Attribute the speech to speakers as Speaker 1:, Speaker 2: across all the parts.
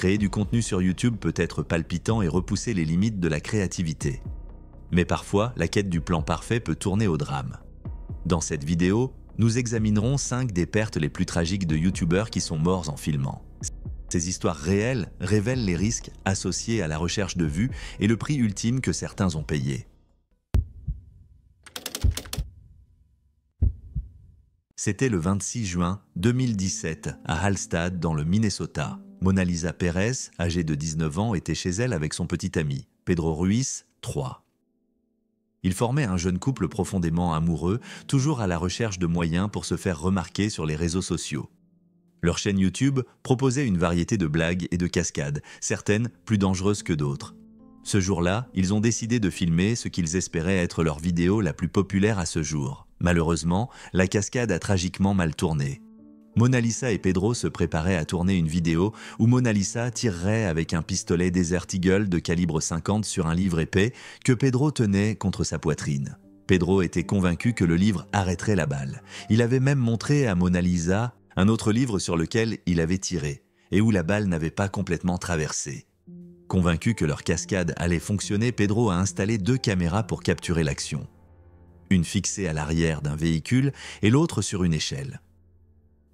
Speaker 1: Créer du contenu sur YouTube peut être palpitant et repousser les limites de la créativité. Mais parfois, la quête du plan parfait peut tourner au drame. Dans cette vidéo, nous examinerons 5 des pertes les plus tragiques de YouTubeurs qui sont morts en filmant. Ces histoires réelles révèlent les risques associés à la recherche de vues et le prix ultime que certains ont payé. C'était le 26 juin 2017 à Hallstatt dans le Minnesota. Mona Lisa Pérez, âgée de 19 ans, était chez elle avec son petit ami, Pedro Ruiz, 3. Ils formaient un jeune couple profondément amoureux, toujours à la recherche de moyens pour se faire remarquer sur les réseaux sociaux. Leur chaîne YouTube proposait une variété de blagues et de cascades, certaines plus dangereuses que d'autres. Ce jour-là, ils ont décidé de filmer ce qu'ils espéraient être leur vidéo la plus populaire à ce jour. Malheureusement, la cascade a tragiquement mal tourné. Mona Lisa et Pedro se préparaient à tourner une vidéo où Mona Lisa tirerait avec un pistolet Desert Eagle de calibre 50 sur un livre épais que Pedro tenait contre sa poitrine. Pedro était convaincu que le livre arrêterait la balle. Il avait même montré à Mona Lisa un autre livre sur lequel il avait tiré et où la balle n'avait pas complètement traversé. Convaincu que leur cascade allait fonctionner, Pedro a installé 2 caméras pour capturer l'action. Une fixée à l'arrière d'un véhicule et l'autre sur une échelle.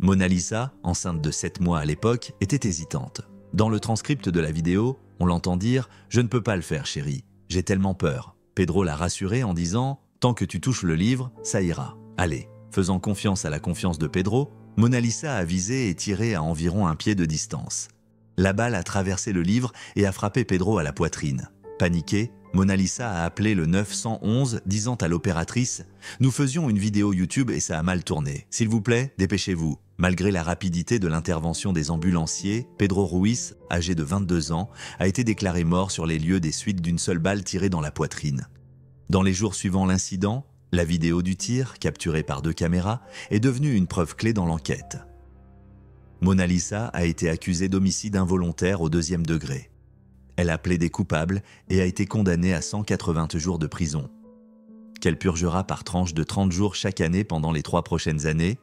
Speaker 1: Mona Lisa, enceinte de 7 mois à l'époque, était hésitante. Dans le transcript de la vidéo, on l'entend dire « Je ne peux pas le faire, chérie, j'ai tellement peur ». Pedro l'a rassurée en disant « Tant que tu touches le livre, ça ira. Allez ». Faisant confiance à la confiance de Pedro, Mona Lisa a visé et tiré à environ 1 pied de distance. La balle a traversé le livre et a frappé Pedro à la poitrine. Paniquée, Mona Lisa a appelé le 911, disant à l'opératrice « Nous faisions une vidéo YouTube et ça a mal tourné. S'il vous plaît, dépêchez-vous ». Malgré la rapidité de l'intervention des ambulanciers, Pedro Ruiz, âgé de 22 ans, a été déclaré mort sur les lieux des suites d'une seule balle tirée dans la poitrine. Dans les jours suivant l'incident, la vidéo du tir, capturée par 2 caméras, est devenue une preuve clé dans l'enquête. Mona Lisa a été accusée d'homicide involontaire au 2e degré. Elle a plaidé coupable et a été condamnée à 180 jours de prison, qu'elle purgera par tranche de 30 jours chaque année pendant les 3 prochaines années.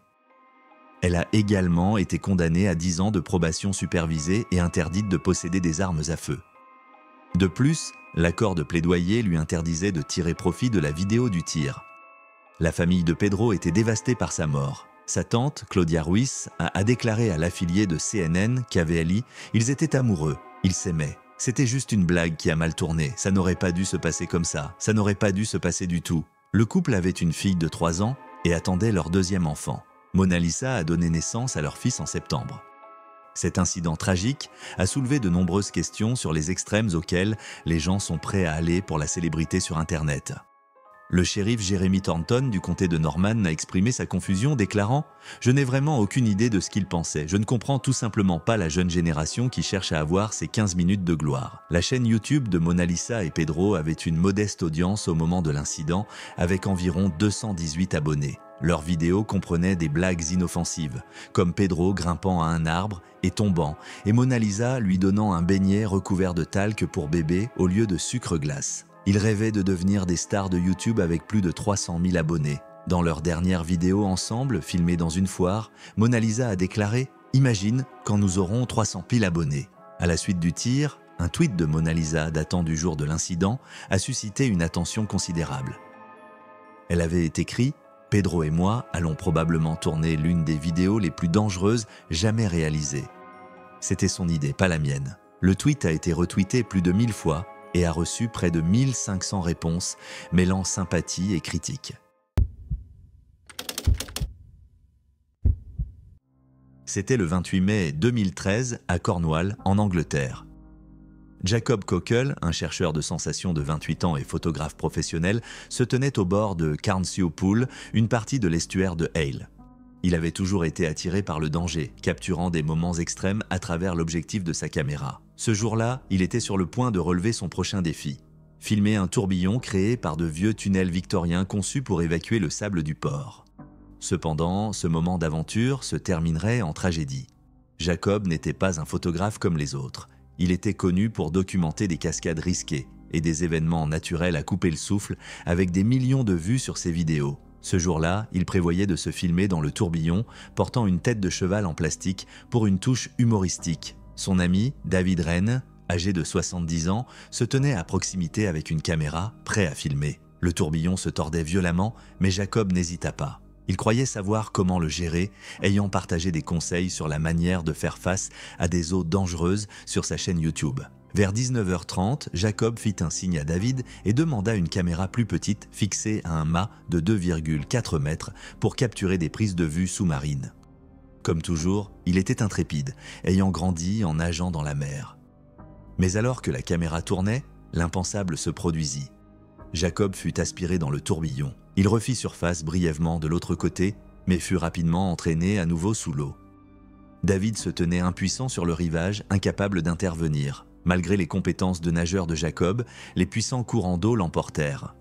Speaker 1: Elle a également été condamnée à 10 ans de probation supervisée et interdite de posséder des armes à feu. De plus, l'accord de plaidoyer lui interdisait de tirer profit de la vidéo du tir. La famille de Pedro était dévastée par sa mort. Sa tante, Claudia Ruiz, a déclaré à l'affilié de CNN, KVLI, « Ils étaient amoureux, ils s'aimaient. C'était juste une blague qui a mal tourné, ça n'aurait pas dû se passer comme ça n'aurait pas dû se passer du tout. » Le couple avait une fille de 3 ans et attendait leur 2e enfant. Mona Lisa a donné naissance à leur fils en septembre. Cet incident tragique a soulevé de nombreuses questions sur les extrêmes auxquels les gens sont prêts à aller pour la célébrité sur Internet. Le shérif Jeremy Thornton du comté de Norman a exprimé sa confusion déclarant « Je n'ai vraiment aucune idée de ce qu'il pensait. Je ne comprends tout simplement pas la jeune génération qui cherche à avoir ces 15 minutes de gloire. » La chaîne YouTube de Mona Lisa et Pedro avait une modeste audience au moment de l'incident avec environ 218 abonnés. Leurs vidéos comprenaient des blagues inoffensives, comme Pedro grimpant à un arbre et tombant, et Mona Lisa lui donnant un beignet recouvert de talc pour bébé au lieu de sucre glace. Ils rêvaient de devenir des stars de YouTube avec plus de 300 000 abonnés. Dans leur dernière vidéo ensemble, filmée dans une foire, Mona Lisa a déclaré « Imagine quand nous aurons 300 000 abonnés ». À la suite du tir, un tweet de Mona Lisa datant du jour de l'incident a suscité une attention considérable. Elle avait écrit « Pedro et moi allons probablement tourner l'une des vidéos les plus dangereuses jamais réalisées. » C'était son idée, pas la mienne. Le tweet a été retweeté plus de 1000 fois et a reçu près de 1500 réponses, mêlant sympathie et critique. C'était le 28 mai 2013 à Cornwall, en Angleterre. Jacob Cockle, un chercheur de sensations de 28 ans et photographe professionnel, se tenait au bord de Carnshaw Pool, une partie de l'estuaire de Hale. Il avait toujours été attiré par le danger, capturant des moments extrêmes à travers l'objectif de sa caméra. Ce jour-là, il était sur le point de relever son prochain défi. Filmer un tourbillon créé par de vieux tunnels victoriens conçus pour évacuer le sable du port. Cependant, ce moment d'aventure se terminerait en tragédie. Jacob n'était pas un photographe comme les autres. Il était connu pour documenter des cascades risquées et des événements naturels à couper le souffle avec des millions de vues sur ses vidéos. Ce jour-là, il prévoyait de se filmer dans le tourbillon, portant une tête de cheval en plastique pour une touche humoristique. Son ami, David Rennes, âgé de 70 ans, se tenait à proximité avec une caméra, prêt à filmer. Le tourbillon se tordait violemment, mais Jacob n'hésita pas. Il croyait savoir comment le gérer, ayant partagé des conseils sur la manière de faire face à des eaux dangereuses sur sa chaîne YouTube. Vers 19h30, Jacob fit un signe à David et demanda une caméra plus petite fixée à un mât de 2,4 mètres pour capturer des prises de vue sous-marines. Comme toujours, il était intrépide, ayant grandi en nageant dans la mer. Mais alors que la caméra tournait, l'impensable se produisit. Jacob fut aspiré dans le tourbillon. Il refit surface brièvement de l'autre côté, mais fut rapidement entraîné à nouveau sous l'eau. David se tenait impuissant sur le rivage, incapable d'intervenir. Malgré les compétences de nageur de Jacob, les puissants courants d'eau l'emportèrent.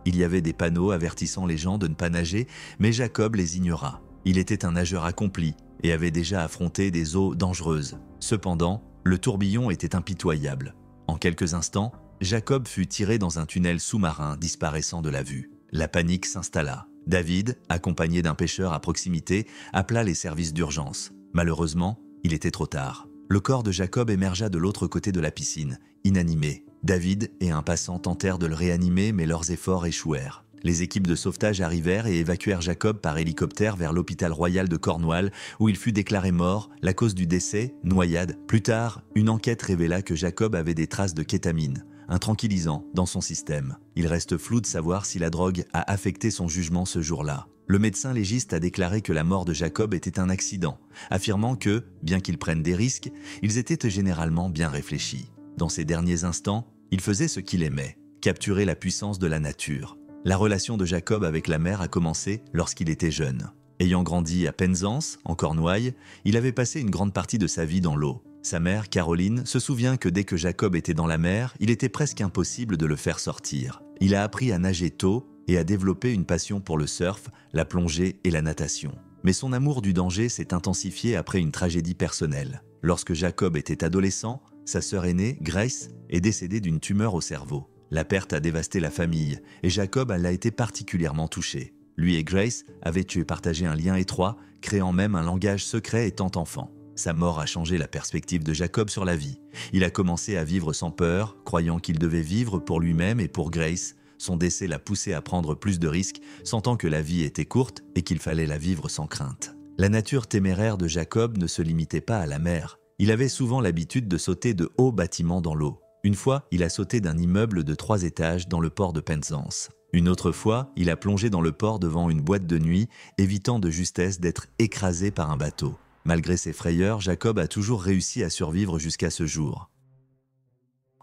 Speaker 1: Il y avait des panneaux avertissant les gens de ne pas nager, mais Jacob les ignora. Il était un nageur accompli et avait déjà affronté des eaux dangereuses. Cependant, le tourbillon était impitoyable. En quelques instants, Jacob fut tiré dans un tunnel sous-marin disparaissant de la vue. La panique s'installa. David, accompagné d'un pêcheur à proximité, appela les services d'urgence. Malheureusement, il était trop tard. Le corps de Jacob émergea de l'autre côté de la piscine, inanimé. David et un passant tentèrent de le réanimer, mais leurs efforts échouèrent. Les équipes de sauvetage arrivèrent et évacuèrent Jacob par hélicoptère vers l'hôpital royal de Cornwall, où il fut déclaré mort. La cause du décès, noyade. Plus tard, une enquête révéla que Jacob avait des traces de kétamine, un tranquillisant, dans son système. Il reste flou de savoir si la drogue a affecté son jugement ce jour-là. Le médecin légiste a déclaré que la mort de Jacob était un accident, affirmant que, bien qu'ils prennent des risques, ils étaient généralement bien réfléchis. Dans ces derniers instants, il faisait ce qu'il aimait, capturer la puissance de la nature. La relation de Jacob avec la mer a commencé lorsqu'il était jeune. Ayant grandi à Penzance, en Cornouailles, il avait passé une grande partie de sa vie dans l'eau. Sa mère, Caroline, se souvient que dès que Jacob était dans la mer, il était presque impossible de le faire sortir. Il a appris à nager tôt et a développé une passion pour le surf, la plongée et la natation. Mais son amour du danger s'est intensifié après une tragédie personnelle. Lorsque Jacob était adolescent, sa sœur aînée, Grace, est décédée d'une tumeur au cerveau. La perte a dévasté la famille et Jacob a été particulièrement touché. Lui et Grace avaient partagé un lien étroit, créant même un langage secret étant enfant. Sa mort a changé la perspective de Jacob sur la vie. Il a commencé à vivre sans peur, croyant qu'il devait vivre pour lui-même et pour Grace. Son décès l'a poussé à prendre plus de risques, sentant que la vie était courte et qu'il fallait la vivre sans crainte. La nature téméraire de Jacob ne se limitait pas à la mer. Il avait souvent l'habitude de sauter de hauts bâtiments dans l'eau. Une fois, il a sauté d'un immeuble de 3 étages dans le port de Penzance. Une autre fois, il a plongé dans le port devant une boîte de nuit, évitant de justesse d'être écrasé par un bateau. Malgré ses frayeurs, Jacob a toujours réussi à survivre jusqu'à ce jour.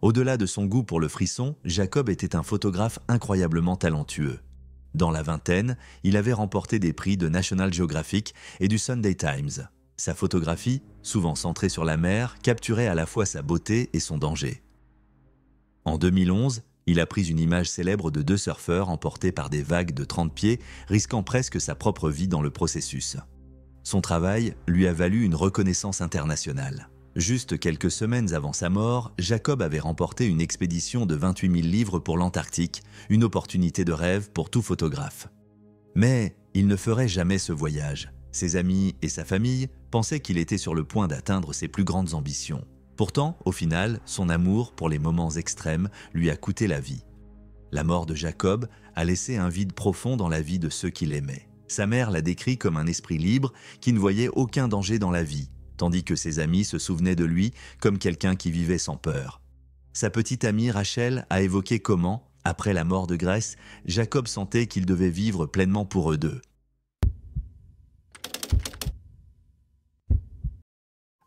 Speaker 1: Au-delà de son goût pour le frisson, Jacob était un photographe incroyablement talentueux. Dans la vingtaine, il avait remporté des prix de National Geographic et du Sunday Times. Sa photographie, souvent centrée sur la mer, capturait à la fois sa beauté et son danger. En 2011, il a pris une image célèbre de 2 surfeurs emportés par des vagues de 30 pieds, risquant presque sa propre vie dans le processus. Son travail lui a valu une reconnaissance internationale. Juste quelques semaines avant sa mort, Jacob avait remporté une expédition de 28 000 livres pour l'Antarctique, une opportunité de rêve pour tout photographe. Mais il ne ferait jamais ce voyage. Ses amis et sa famille pensaient qu'il était sur le point d'atteindre ses plus grandes ambitions. Pourtant, au final, son amour pour les moments extrêmes lui a coûté la vie. La mort de Jacob a laissé un vide profond dans la vie de ceux qu'il aimait. Sa mère l'a décrit comme un esprit libre qui ne voyait aucun danger dans la vie, tandis que ses amis se souvenaient de lui comme quelqu'un qui vivait sans peur. Sa petite amie Rachel a évoqué comment, après la mort de Grace, Jacob sentait qu'il devait vivre pleinement pour eux deux.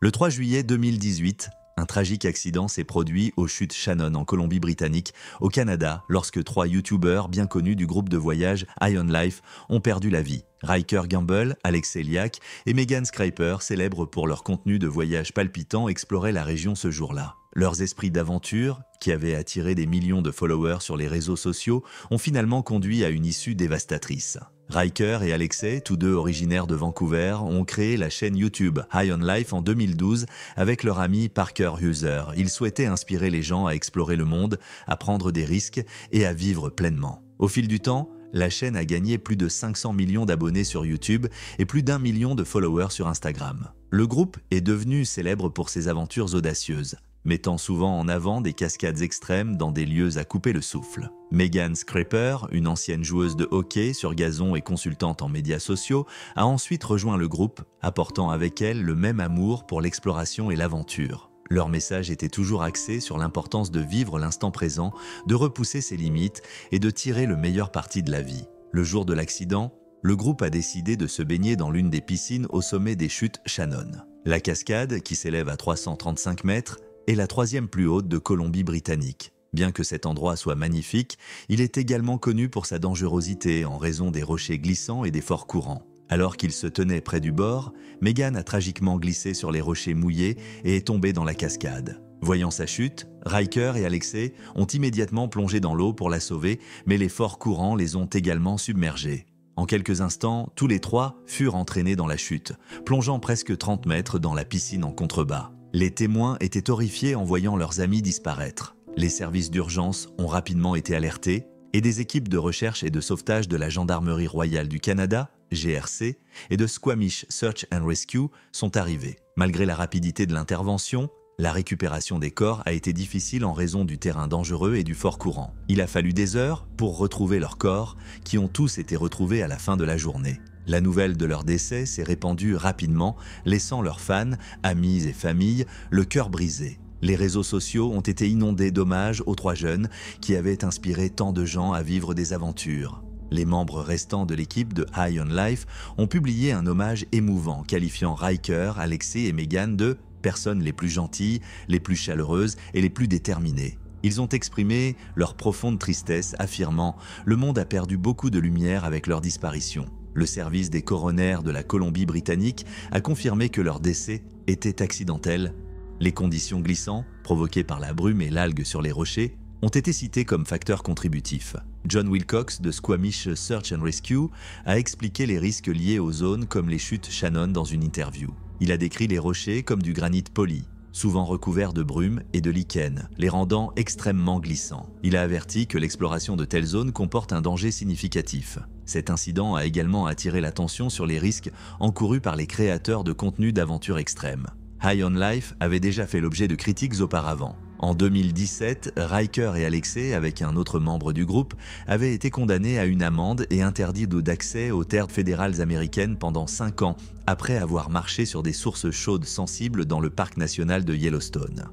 Speaker 1: Le 3 juillet 2018, un tragique accident s'est produit aux chutes Shannon en Colombie-Britannique, au Canada, lorsque 3 youtubeurs bien connus du groupe de voyage Ion Life ont perdu la vie. Riker Gamble, Alex Eliak et Megan Scraper, célèbres pour leur contenu de voyage palpitant, exploraient la région ce jour-là. Leurs esprits d'aventure, qui avaient attiré des millions de followers sur les réseaux sociaux, ont finalement conduit à une issue dévastatrice. Riker et Alexei, tous deux originaires de Vancouver, ont créé la chaîne YouTube High on Life en 2012 avec leur ami Parker Hughes. Ils souhaitaient inspirer les gens à explorer le monde, à prendre des risques et à vivre pleinement. Au fil du temps, la chaîne a gagné plus de 500 millions d'abonnés sur YouTube et plus d'1 million de followers sur Instagram. Le groupe est devenu célèbre pour ses aventures audacieuses, mettant souvent en avant des cascades extrêmes dans des lieux à couper le souffle. Megan Scraper, une ancienne joueuse de hockey sur gazon et consultante en médias sociaux, a ensuite rejoint le groupe, apportant avec elle le même amour pour l'exploration et l'aventure. Leur message était toujours axé sur l'importance de vivre l'instant présent, de repousser ses limites et de tirer le meilleur parti de la vie. Le jour de l'accident, le groupe a décidé de se baigner dans l'une des piscines au sommet des chutes Shannon. La cascade, qui s'élève à 335 mètres, est la troisième plus haute de Colombie-Britannique. Bien que cet endroit soit magnifique, il est également connu pour sa dangerosité en raison des rochers glissants et des forts courants. Alors qu'il se tenait près du bord, Megan a tragiquement glissé sur les rochers mouillés et est tombée dans la cascade. Voyant sa chute, Riker et Alexei ont immédiatement plongé dans l'eau pour la sauver, mais les forts courants les ont également submergés. En quelques instants, tous les trois furent entraînés dans la chute, plongeant presque 30 mètres dans la piscine en contrebas. Les témoins étaient horrifiés en voyant leurs amis disparaître. Les services d'urgence ont rapidement été alertés et des équipes de recherche et de sauvetage de la Gendarmerie royale du Canada, GRC, et de Squamish Search and Rescue sont arrivés. Malgré la rapidité de l'intervention, la récupération des corps a été difficile en raison du terrain dangereux et du fort courant. Il a fallu des heures pour retrouver leurs corps, qui ont tous été retrouvés à la fin de la journée. La nouvelle de leur décès s'est répandue rapidement, laissant leurs fans, amis et familles, le cœur brisé. Les réseaux sociaux ont été inondés d'hommages aux trois jeunes qui avaient inspiré tant de gens à vivre des aventures. Les membres restants de l'équipe de High on Life ont publié un hommage émouvant qualifiant Riker, Alexei et Megan de personnes les plus gentilles, les plus chaleureuses et les plus déterminées. Ils ont exprimé leur profonde tristesse, affirmant « Le monde a perdu beaucoup de lumière avec leur disparition ». Le service des coronaires de la Colombie-Britannique a confirmé que leur décès était accidentel. Les conditions glissantes, provoquées par la brume et l'algue sur les rochers, ont été cités comme facteurs contributifs. John Wilcox de Squamish Search and Rescue a expliqué les risques liés aux zones comme les chutes Shannon dans une interview. Il a décrit les rochers comme du granit poli, souvent recouvert de brume et de lichen, les rendant extrêmement glissants. Il a averti que l'exploration de telles zones comporte un danger significatif. Cet incident a également attiré l'attention sur les risques encourus par les créateurs de contenus d'aventure extrême. High on Life avait déjà fait l'objet de critiques auparavant. En 2017, Riker et Alexei, avec un autre membre du groupe, avaient été condamnés à une amende et interdits d'accès aux terres fédérales américaines pendant 5 ans, après avoir marché sur des sources chaudes sensibles dans le parc national de Yellowstone.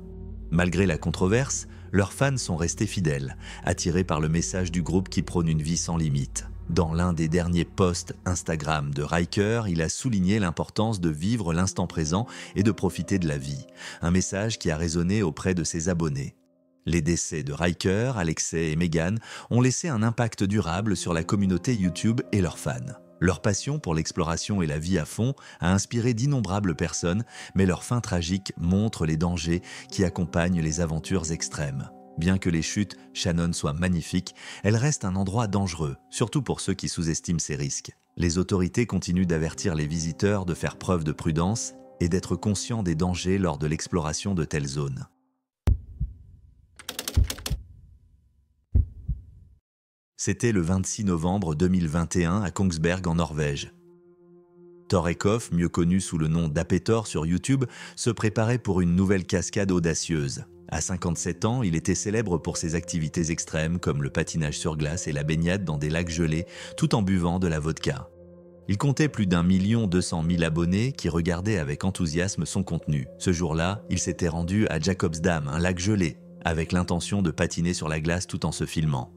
Speaker 1: Malgré la controverse, leurs fans sont restés fidèles, attirés par le message du groupe qui prône une vie sans limite. Dans l'un des derniers posts Instagram de Riker, il a souligné l'importance de vivre l'instant présent et de profiter de la vie, un message qui a résonné auprès de ses abonnés. Les décès de Riker, Alexei et Megan ont laissé un impact durable sur la communauté YouTube et leurs fans. Leur passion pour l'exploration et la vie à fond a inspiré d'innombrables personnes, mais leur fin tragique montre les dangers qui accompagnent les aventures extrêmes. Bien que les chutes Shannon soient magnifiques, elles restent un endroit dangereux, surtout pour ceux qui sous-estiment ces risques. Les autorités continuent d'avertir les visiteurs de faire preuve de prudence et d'être conscients des dangers lors de l'exploration de telles zones. C'était le 26 novembre 2021 à Kongsberg en Norvège. Thor Eckhoff, mieux connu sous le nom d'Apetor sur YouTube, se préparait pour une nouvelle cascade audacieuse. À 57 ans, il était célèbre pour ses activités extrêmes comme le patinage sur glace et la baignade dans des lacs gelés, tout en buvant de la vodka. Il comptait plus d'1 200 000 abonnés qui regardaient avec enthousiasme son contenu. Ce jour-là, il s'était rendu à Jakobsdam, un lac gelé, avec l'intention de patiner sur la glace tout en se filmant.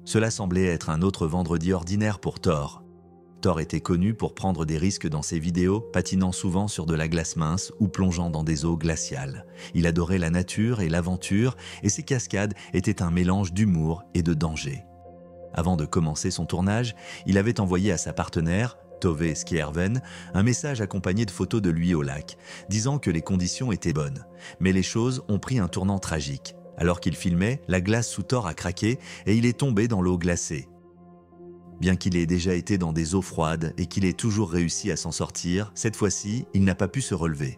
Speaker 1: Cela semblait être un autre vendredi ordinaire pour Thor. Thor était connu pour prendre des risques dans ses vidéos, patinant souvent sur de la glace mince ou plongeant dans des eaux glaciales. Il adorait la nature et l'aventure, et ses cascades étaient un mélange d'humour et de danger. Avant de commencer son tournage, il avait envoyé à sa partenaire, Tove Skjerven, un message accompagné de photos de lui au lac, disant que les conditions étaient bonnes. Mais les choses ont pris un tournant tragique. Alors qu'il filmait, la glace sous Thor a craqué et il est tombé dans l'eau glacée. Bien qu'il ait déjà été dans des eaux froides et qu'il ait toujours réussi à s'en sortir, cette fois-ci, il n'a pas pu se relever.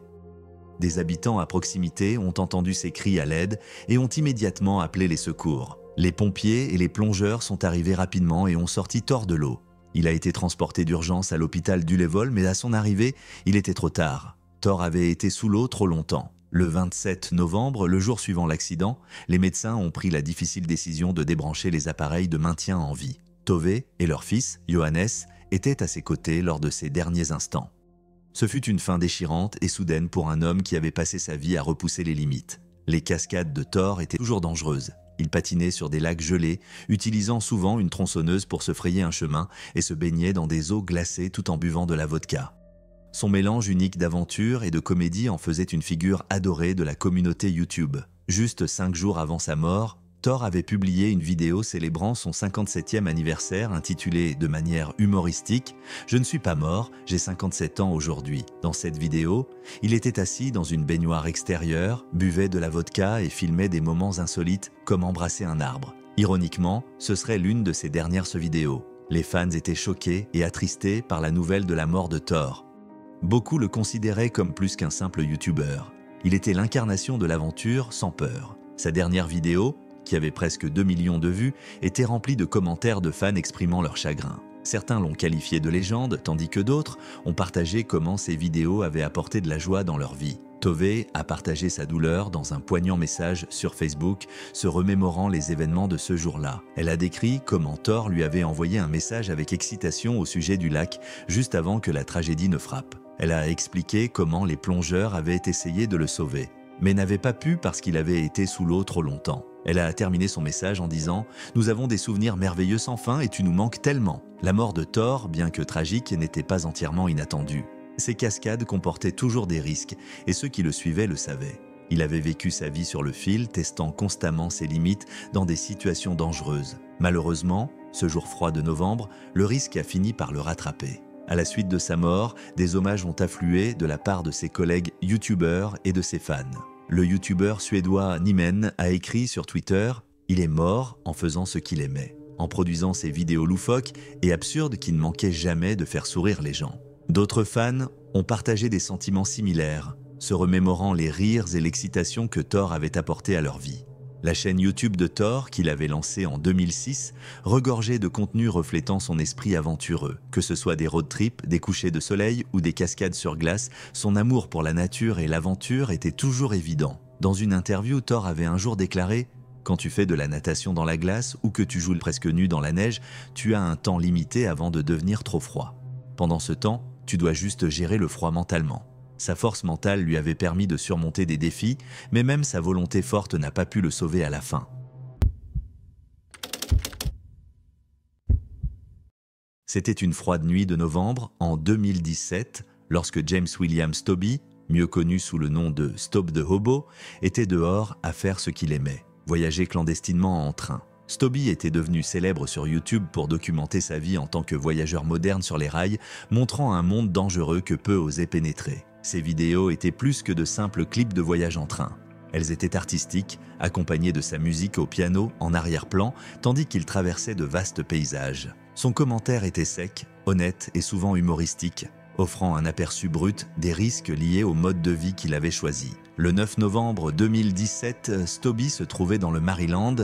Speaker 1: Des habitants à proximité ont entendu ses cris à l'aide et ont immédiatement appelé les secours. Les pompiers et les plongeurs sont arrivés rapidement et ont sorti Thor de l'eau. Il a été transporté d'urgence à l'hôpital d'Ullevål, mais à son arrivée, il était trop tard. Thor avait été sous l'eau trop longtemps. Le 27 novembre, le jour suivant l'accident, les médecins ont pris la difficile décision de débrancher les appareils de maintien en vie. Tove et leur fils, Johannes, étaient à ses côtés lors de ses derniers instants. Ce fut une fin déchirante et soudaine pour un homme qui avait passé sa vie à repousser les limites. Les cascades de Thor étaient toujours dangereuses. Il patinait sur des lacs gelés, utilisant souvent une tronçonneuse pour se frayer un chemin et se baignait dans des eaux glacées tout en buvant de la vodka. Son mélange unique d'aventure et de comédie en faisait une figure adorée de la communauté YouTube. Juste 5 jours avant sa mort, Thor avait publié une vidéo célébrant son 57e anniversaire intitulée de manière humoristique « Je ne suis pas mort, j'ai 57 ans aujourd'hui ». Dans cette vidéo, il était assis dans une baignoire extérieure, buvait de la vodka et filmait des moments insolites comme embrasser un arbre. Ironiquement, ce serait l'une de ses dernières vidéos. Les fans étaient choqués et attristés par la nouvelle de la mort de Thor. Beaucoup le considéraient comme plus qu'un simple youtubeur. Il était l'incarnation de l'aventure sans peur. Sa dernière vidéo, qui avait presque 2 millions de vues, était remplie de commentaires de fans exprimant leur chagrin. Certains l'ont qualifié de légende, tandis que d'autres ont partagé comment ces vidéos avaient apporté de la joie dans leur vie. Tove a partagé sa douleur dans un poignant message sur Facebook, se remémorant les événements de ce jour-là. Elle a décrit comment Thor lui avait envoyé un message avec excitation au sujet du lac, juste avant que la tragédie ne frappe. Elle a expliqué comment les plongeurs avaient essayé de le sauver, mais n'avaient pas pu parce qu'il avait été sous l'eau trop longtemps. Elle a terminé son message en disant « Nous avons des souvenirs merveilleux sans fin et tu nous manques tellement ». La mort de Thor, bien que tragique, n'était pas entièrement inattendue. Ces cascades comportaient toujours des risques et ceux qui le suivaient le savaient. Il avait vécu sa vie sur le fil, testant constamment ses limites dans des situations dangereuses. Malheureusement, ce jour froid de novembre, le risque a fini par le rattraper. À la suite de sa mort, des hommages ont afflué de la part de ses collègues youtubeurs et de ses fans. Le youtubeur suédois Nimen a écrit sur Twitter « Il est mort en faisant ce qu'il aimait », en produisant ces vidéos loufoques et absurdes qui ne manquaient jamais de faire sourire les gens. D'autres fans ont partagé des sentiments similaires, se remémorant les rires et l'excitation que Thor avait apporté à leur vie. La chaîne YouTube de Thor, qu'il avait lancée en 2006, regorgeait de contenu reflétant son esprit aventureux. Que ce soit des road trips, des couchers de soleil ou des cascades sur glace, son amour pour la nature et l'aventure était toujours évident. Dans une interview, Thor avait un jour déclaré « Quand tu fais de la natation dans la glace ou que tu joues presque nu dans la neige, tu as un temps limité avant de devenir trop froid. Pendant ce temps, tu dois juste gérer le froid mentalement. » Sa force mentale lui avait permis de surmonter des défis, mais même sa volonté forte n'a pas pu le sauver à la fin. C'était une froide nuit de novembre en 2017, lorsque James William Stobbe, mieux connu sous le nom de Stobbe the Hobo, était dehors à faire ce qu'il aimait, voyager clandestinement en train. Stobbe était devenu célèbre sur YouTube pour documenter sa vie en tant que voyageur moderne sur les rails, montrant un monde dangereux que peu osaient pénétrer. Ces vidéos étaient plus que de simples clips de voyage en train. Elles étaient artistiques, accompagnées de sa musique au piano en arrière-plan, tandis qu'il traversait de vastes paysages. Son commentaire était sec, honnête et souvent humoristique, offrant un aperçu brut des risques liés au mode de vie qu'il avait choisi. Le 9 novembre 2017, Stobbe se trouvait dans le Maryland,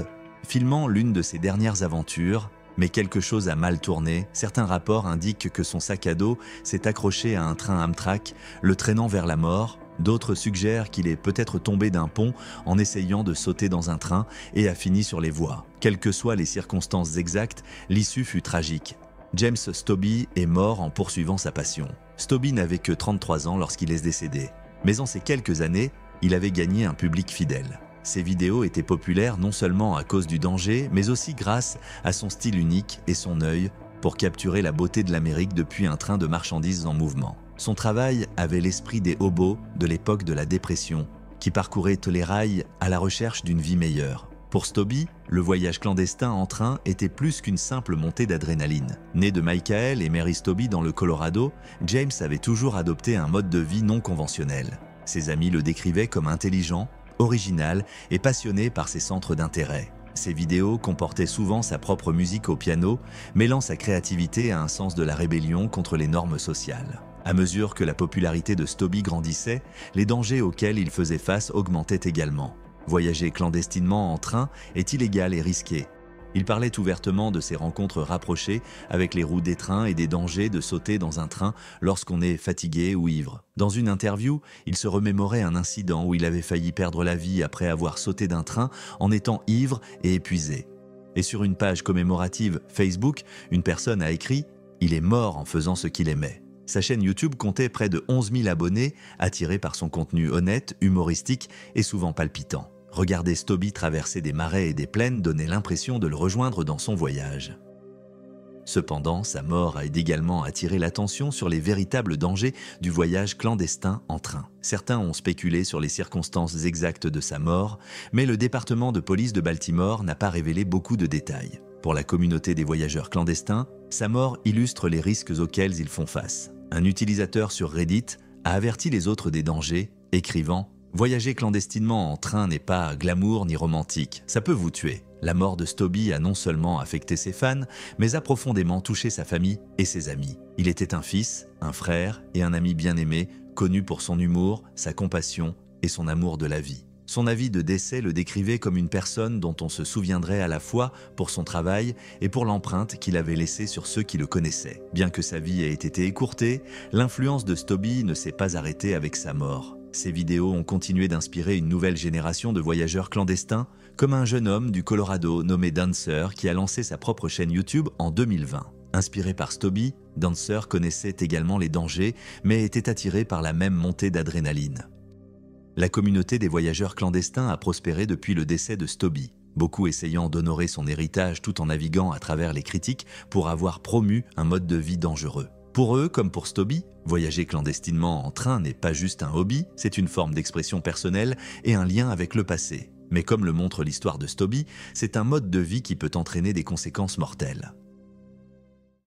Speaker 1: filmant l'une de ses dernières aventures, mais quelque chose a mal tourné. Certains rapports indiquent que son sac à dos s'est accroché à un train Amtrak, le traînant vers la mort. D'autres suggèrent qu'il est peut-être tombé d'un pont en essayant de sauter dans un train et a fini sur les voies. Quelles que soient les circonstances exactes, l'issue fut tragique. James Stobbe est mort en poursuivant sa passion. Stobbe n'avait que 33 ans lorsqu'il est décédé. Mais en ces quelques années, il avait gagné un public fidèle. Ses vidéos étaient populaires non seulement à cause du danger, mais aussi grâce à son style unique et son œil pour capturer la beauté de l'Amérique depuis un train de marchandises en mouvement. Son travail avait l'esprit des hobos de l'époque de la dépression, qui parcouraient les rails à la recherche d'une vie meilleure. Pour Stobbe, le voyage clandestin en train était plus qu'une simple montée d'adrénaline. Né de Michael et Mary Stobbe dans le Colorado, James avait toujours adopté un mode de vie non conventionnel. Ses amis le décrivaient comme intelligent, original et passionné par ses centres d'intérêt. Ses vidéos comportaient souvent sa propre musique au piano, mêlant sa créativité à un sens de la rébellion contre les normes sociales. À mesure que la popularité de Stobbe grandissait, les dangers auxquels il faisait face augmentaient également. Voyager clandestinement en train est illégal et risqué. Il parlait ouvertement de ses rencontres rapprochées avec les roues des trains et des dangers de sauter dans un train lorsqu'on est fatigué ou ivre. Dans une interview, il se remémorait un incident où il avait failli perdre la vie après avoir sauté d'un train en étant ivre et épuisé. Et sur une page commémorative Facebook, une personne a écrit « Il est mort en faisant ce qu'il aimait ». Sa chaîne YouTube comptait près de 11 000 abonnés, attirés par son contenu honnête, humoristique et souvent palpitant. Regarder Stoby traverser des marais et des plaines donnait l'impression de le rejoindre dans son voyage. Cependant, sa mort a également attiré l'attention sur les véritables dangers du voyage clandestin en train. Certains ont spéculé sur les circonstances exactes de sa mort, mais le département de police de Baltimore n'a pas révélé beaucoup de détails. Pour la communauté des voyageurs clandestins, sa mort illustre les risques auxquels ils font face. Un utilisateur sur Reddit a averti les autres des dangers, écrivant « Voyager clandestinement en train n'est pas glamour ni romantique, ça peut vous tuer ». La mort de Stoby a non seulement affecté ses fans, mais a profondément touché sa famille et ses amis. Il était un fils, un frère et un ami bien-aimé, connu pour son humour, sa compassion et son amour de la vie. Son avis de décès le décrivait comme une personne dont on se souviendrait à la fois pour son travail et pour l'empreinte qu'il avait laissée sur ceux qui le connaissaient. Bien que sa vie ait été écourtée, l'influence de Stoby ne s'est pas arrêtée avec sa mort. Ses vidéos ont continué d'inspirer une nouvelle génération de voyageurs clandestins, comme un jeune homme du Colorado nommé Dancer qui a lancé sa propre chaîne YouTube en 2020. Inspiré par Stoby, Dancer connaissait également les dangers, mais était attiré par la même montée d'adrénaline. La communauté des voyageurs clandestins a prospéré depuis le décès de Stoby, beaucoup essayant d'honorer son héritage tout en naviguant à travers les critiques pour avoir promu un mode de vie dangereux. Pour eux, comme pour Stoby, voyager clandestinement en train n'est pas juste un hobby, c'est une forme d'expression personnelle et un lien avec le passé. Mais comme le montre l'histoire de Stoby, c'est un mode de vie qui peut entraîner des conséquences mortelles.